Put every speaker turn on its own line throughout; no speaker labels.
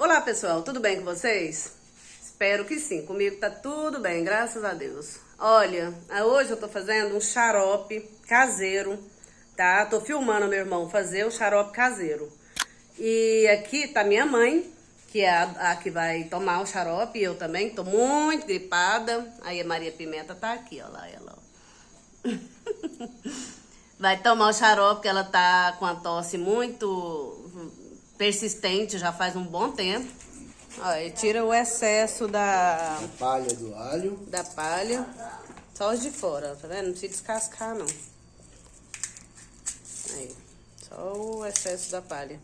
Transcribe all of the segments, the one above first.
Olá pessoal, tudo bem com vocês? Espero que sim, comigo tá tudo bem, graças a Deus. Olha, hoje eu tô fazendo um xarope caseiro, tá? Tô filmando meu irmão fazer o xarope caseiro. E aqui tá minha mãe, que é a que vai tomar o xarope, e eu também, tô muito gripada. Aí a Maria Pimenta tá aqui, ó lá, ela, ó. Vai tomar o xarope, porque ela tá com a tosse muito persistente, já faz um bom tempo. Ó, e tira o excesso da
palha do alho.
Da palha. Só os de fora, tá vendo? Não precisa descascar, não. Aí, só o excesso da palha.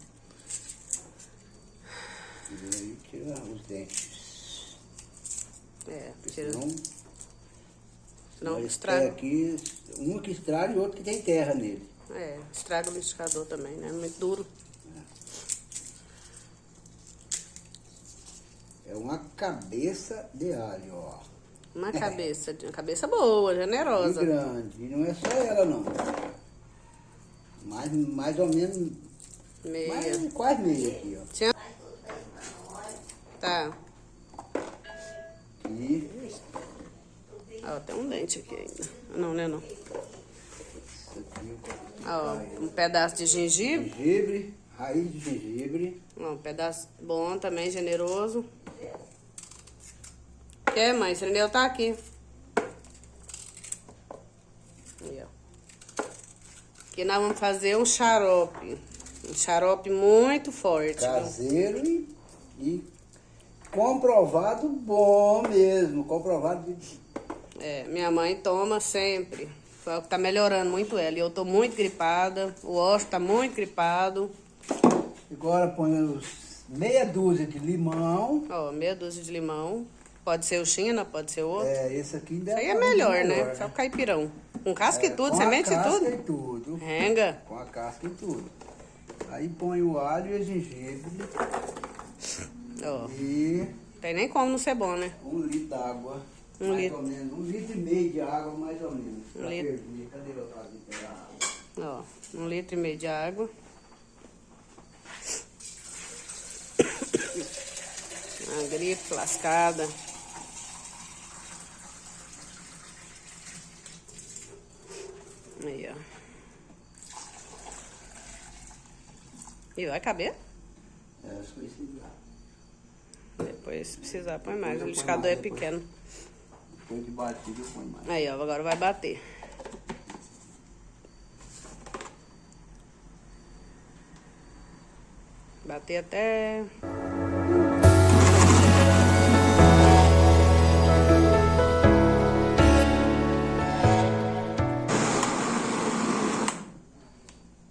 E aí tira os dentes.
É, tira.
Senão
estraga.
Aqui, um que estraga e outro que tem terra nele.
É, estraga o liquidificador também, né? Muito duro.
É uma cabeça de alho, ó.
Uma cabeça boa, generosa.
E grande. E não é só ela, não. Mais ou menos...
Meia.
Quase meia aqui, ó.
Tá.
E...
Ó, tem um dente aqui ainda. Não, né, não.
Isso aqui,
Ó, um pedaço de gengibre.
Gengibre, raiz de gengibre.
Ó, um pedaço bom também, generoso. Quer, mãe? Esse Irineu tá aqui. Aí, ó. Aqui nós vamos fazer um xarope. Um xarope muito forte.
Caseiro e comprovado bom mesmo. Comprovado de...
É, minha mãe toma sempre. Foi o que tá melhorando muito ela. E eu tô muito gripada. O Oscar tá muito gripado.
Agora põe meia dúzia de limão.
Ó, meia dúzia de limão. Pode ser o China, pode ser outro.
É, esse aqui ainda
Isso aí é melhor, né? Só o caipirão. Com casca e tudo, semente e tudo?
Com a casca e tudo.
Renga.
Com a casca e tudo. Aí põe o alho e o gengibre.
Ó.
E...
Tem nem como não ser bom, né?
1 litro d'água.
Um
mais
litro.
ou menos. 1,5 litro de água, mais ou menos. Pra
litro.
ferver. Cadê o trazinho pegar água?
Ó, 1,5 litro de água. Uma grife lascada. Aí, ó. E vai caber?
É, acho que vai segurar.
Depois, se precisar, põe mais. O liquidificador é pequeno.
Depois de batido, põe mais.
Aí, ó, agora vai bater. Bater até...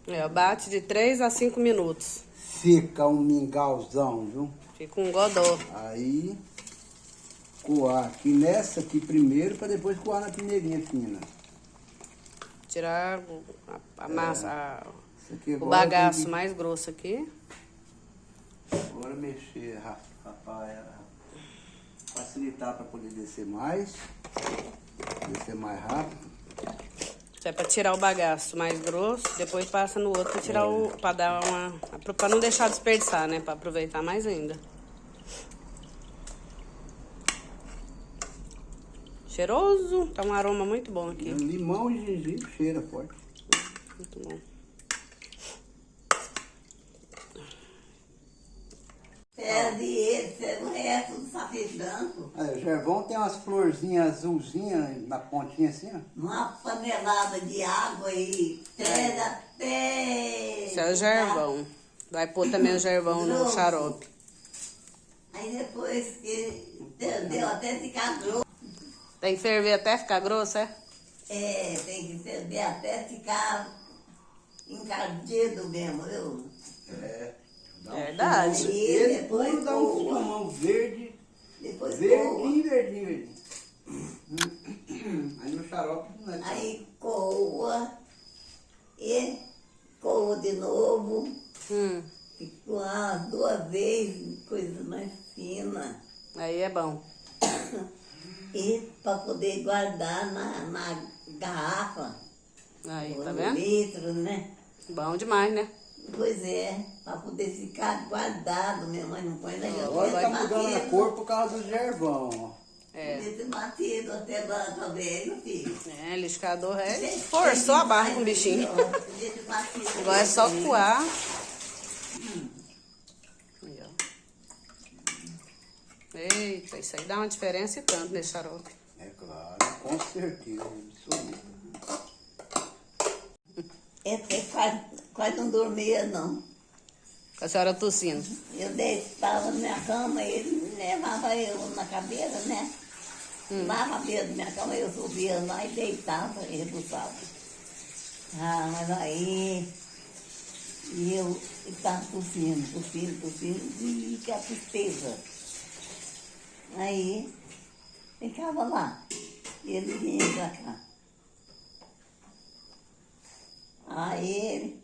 É, bate de 3 a 5 minutos.
Fica um mingauzão, viu?
Fica um godó.
Aí, coar aqui nessa aqui primeiro, para depois coar na peneirinha fina.
Tirar a massa,
Isso aqui
o
agora
bagaço
tem que-
mais grosso aqui.
Agora mexer, rapaz, facilitar para poder descer mais rápido.
Isso é pra tirar o bagaço mais grosso, depois passa no outro pra tirar pra dar uma... Pra não deixar desperdiçar, né? Pra aproveitar mais ainda. Cheiroso, tá um aroma muito bom aqui.
Limão e gengibre cheira forte.
Muito bom.
Esse é o resto do sapê branco.
Aí, o Gervão tem umas florzinhas azulzinhas na pontinha assim, ó.
Uma panelada de água e pega até...
Esse é o gervão. Vai pôr também o gervão no xarope.
Aí depois que deu até ficar grosso.
Tem que ferver até ficar grosso, é?
É, tem que ferver até ficar encardido mesmo, viu?
É.
Verdade.
Aí
Ele
depois
puro dá um
coa.
fumão verde,
Depois
verdinho. Aí no xarope não é.
Aí coa. E coa de novo. Ficou umas 2 vezes, coisa mais fina.
Aí é bom.
E para poder guardar na garrafa.
Aí, tá
1
vendo?
litro, né?
Bom demais, né?
Pois é, para poder ficar guardado, minha mãe não põe na
Agora tá mudando a
geladeira.
cor por causa do gervão, ó.
Podia ter batido até agora velho, filho.
É, liquidificador forçou a barra com o bichinho. Agora é só coar. Aí, ó. Eita, isso aí dá uma diferença e tanto nesse xarope.
É claro, com certeza. Absoluto.
Até quase não dormia, não.
Com a senhora tossindo.
Eu deitava na minha cama, ele levava eu na cabeça, né? Lá na beira da minha cama, eu subia lá e deitava e rebuçava. Ah, mas aí eu estava tossindo, e que a tristeza. Aí ficava lá, e ele vinha pra cá. Aí ele,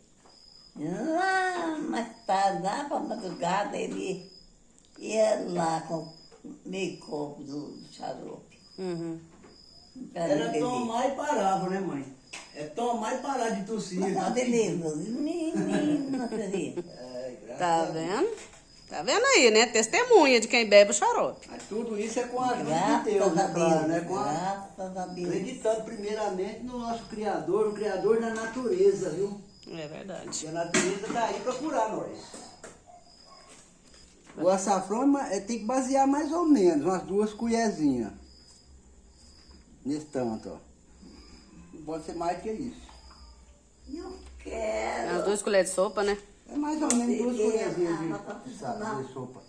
lá mais tarde, lá pra madrugada, ele ia lá com meio copo do xarope.
Uhum.
pra
Era
beber.
tomar e parava, né, mãe? É tomar e parar de tossir.
Mas não, beleza, menina querida.
É, graças
Tá
a Deus.
vendo? Tá vendo aí, né? Testemunha de quem bebe o xarope.
Mas tudo isso é com a ajuda de
Graças
Deus,
a
né, claro, né?
Deus,
Com a...
graças a Deus.
Acreditando primeiramente no nosso Criador, o Criador da natureza, viu?
É verdade.
E a natureza tá aí pra curar nós. O açafrão tem que basear mais ou menos, umas 2 colherzinhas. Nesse tanto, ó. Não pode ser mais que isso.
Eu
Umas
quero.
2 colheres de sopa, né?
É mais ou menos 2 colherzinhas
Ah,
de sopa.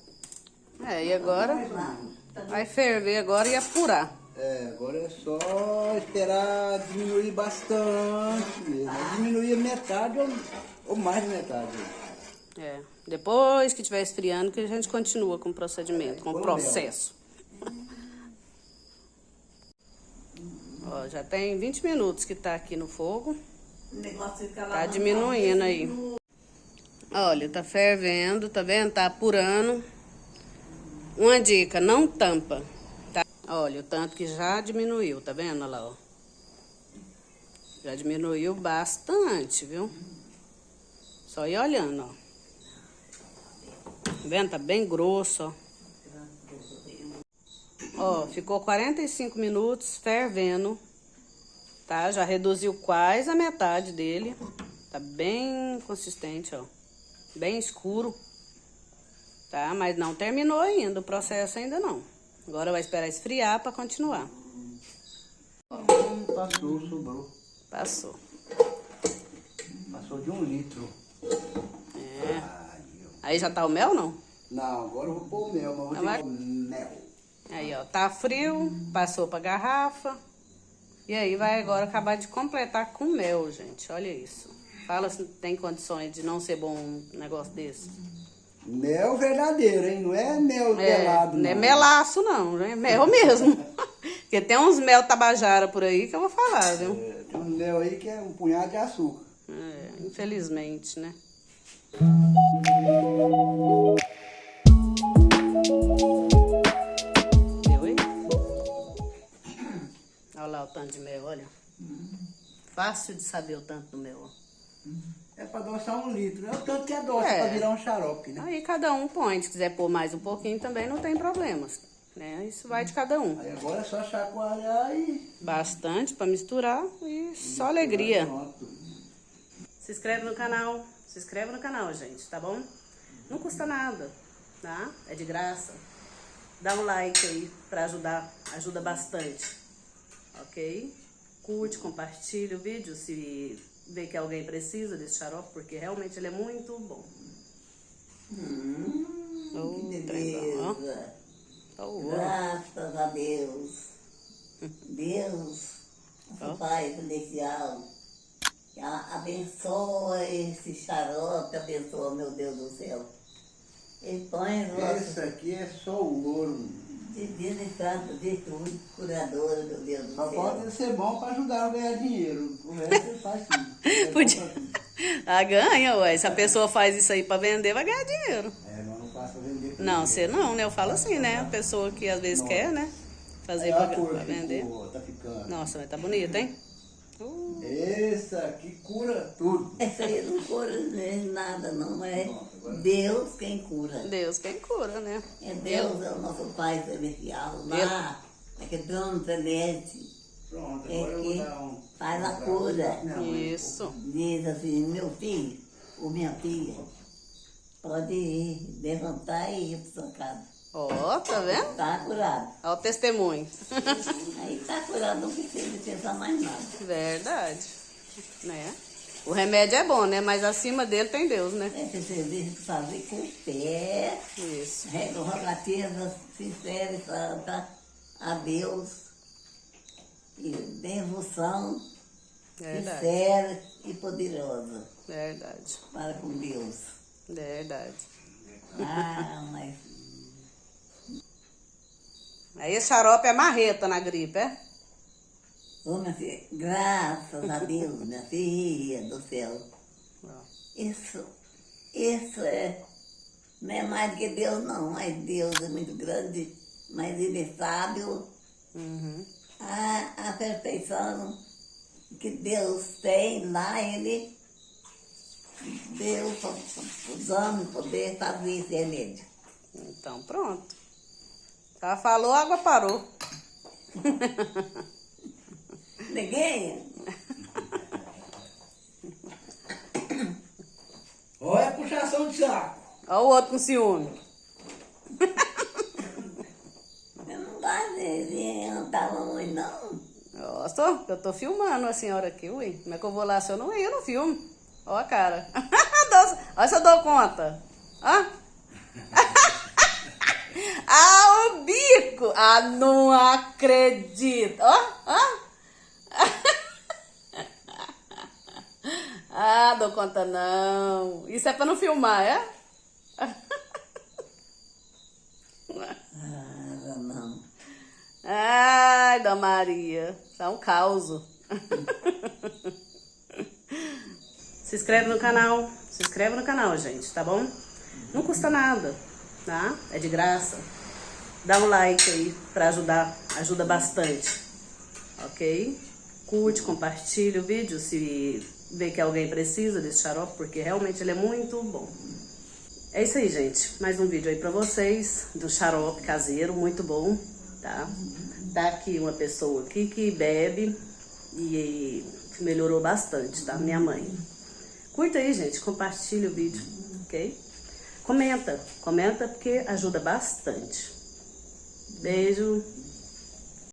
É, e agora
Mais ou menos.
vai ferver agora e apurar.
É, agora é só esperar diminuir bastante mesmo. Diminuir metade ou mais de metade.
É. Depois que estiver esfriando, que a gente continua com o procedimento, com o processo. Ó, já tem 20 minutos que tá aqui no fogo.
O negócio fica lá.
Tá diminuindo aí. Olha, tá fervendo, tá vendo? Tá apurando. Uma dica, não tampa. Tá? Olha, o tanto que já diminuiu, tá vendo? Olha lá, ó. Já diminuiu bastante, viu? Só ir olhando, ó. Tá vendo? Tá bem grosso, ó. Ó, ficou 45 minutos fervendo, tá? Já reduziu quase a metade dele. Tá bem consistente, ó. Bem escuro. Tá? Mas não terminou ainda, o processo ainda não. Agora vai esperar esfriar pra continuar.
Passou, sobrou.
Passou.
Passou de 1 litro.
É.
Aí, ó.
Aí já tá o mel, não?
Não, agora eu vou pôr o mel, mas vou ter
Vai.
que pôr mel.
Aí, ó, tá frio, passou pra garrafa. E aí vai agora acabar de completar com mel, gente. Olha isso. Fala se tem condições de não ser bom um negócio desse.
Mel verdadeiro, hein? Não é mel melado,
não é
não.
melaço, não. É mel mesmo. Porque tem uns mel tabajara por aí que eu vou falar, viu?
É, tem um mel aí que é um punhado de açúcar.
É, infelizmente, né? Deu aí? Olha lá o tanto de mel, olha. Fácil de saber o tanto do mel, ó.
É pra adoçar 1 litro. É o tanto que adoça
É.
pra virar um xarope, né?
Aí cada um põe. Se quiser pôr mais um pouquinho também não tem problemas, né? Isso vai de cada um.
Aí agora é só chacoalhar e...
Bastante pra misturar e só alegria.
Pronto.
Se inscreve no canal. Se inscreve no canal, gente, tá bom? Não custa nada, tá? É de graça. Dá um like aí pra ajudar. Ajuda bastante. Ok? Curte, compartilha o vídeo se vê que alguém precisa desse xarope, porque realmente ele é muito bom. Oh,
Que
trem bom, ó.
beleza.
Oh,
Graças a Deus. Deus, nosso Pai Celestial, que abençoa esse xarope, abençoa, meu Deus do céu. E põe o
Esse
nosso
aqui é só o ouro.
divino e santo de tudo, curador, meu Deus do
Só
céu.
pode ser bom pra ajudar a ganhar dinheiro. O resto você faz tudo. É bom
Podia.
pra tudo.
Ah, ganha, ué. Se a pessoa faz isso aí pra vender, vai ganhar dinheiro.
É, mas não faça vender.
Não, você não, né? Eu falo assim, né? A pessoa que às vezes quer, né? Fazer
Aí, ó, a
pra
cor
vender.
ficou, tá ficando.
Nossa, mas tá bonito, hein?
Esse aqui cura tudo.
Essa aí não cura nada, não. É Deus quem cura.
Deus quem cura, né?
É Deus, é o nosso Pai Celestial. Lá, é que trono celeste.
Pronto,
É
agora eu vou
que
dar um...
faz a cura.
Isso.
Diz assim, meu filho ou minha filha, pode ir, levantar e ir para sua casa.
Ó, tá vendo?
Está curado.
Ó o testemunho.
Aí está curado, não precisa pensar mais nada.
Verdade. Né? O remédio é bom, né? Mas acima dele tem Deus, né?
É preciso fazer com fé,
Isso.
rogativas sinceras e santa a Deus e devoção
Verdade.
sincera e poderosa
Verdade.
para com Deus.
Verdade.
Ah, mas
Aí esse xarope é marreta na gripe, é?
ô, minha filha, graças a Deus, minha filha do céu.
Ó.
Isso não é mais do que Deus, não. Mas Deus é muito grande, mas Ele é sábio.
Uhum.
A perfeição que Deus tem lá, Ele deu para os homens poder fazer esse remédio.
Então pronto. Tá, falou, a água parou.
Ninguém?
Olha a puxação de saco.
Ó o outro com ciúme.
Eu não gosto de não tava muito, não.
Nossa, eu tô filmando a senhora aqui, ui. Como é que eu vou lá se eu não ir no filme? Ó a cara. Olha se eu dou conta. Ó. Ah, o bico! Ah, não acredito! Ó, ó! Ah, dou conta não. Isso é pra não filmar, é?
Ah, não.
Ai, da Maria. Tá um caos. Se inscreve no canal. Se inscreve no canal, gente, tá bom? Não custa nada, tá? É de graça. Dá um like aí pra ajudar. Ajuda bastante. Ok? Curte, compartilha o vídeo se vê que alguém precisa desse xarope, porque realmente ele é muito bom. É isso aí, gente. Mais um vídeo aí pra vocês do xarope caseiro, muito bom, tá? Tá aqui uma pessoa aqui que bebe e melhorou bastante, tá? Minha mãe. Curta aí, gente. Compartilha o vídeo, ok? Comenta porque ajuda bastante. Beijo.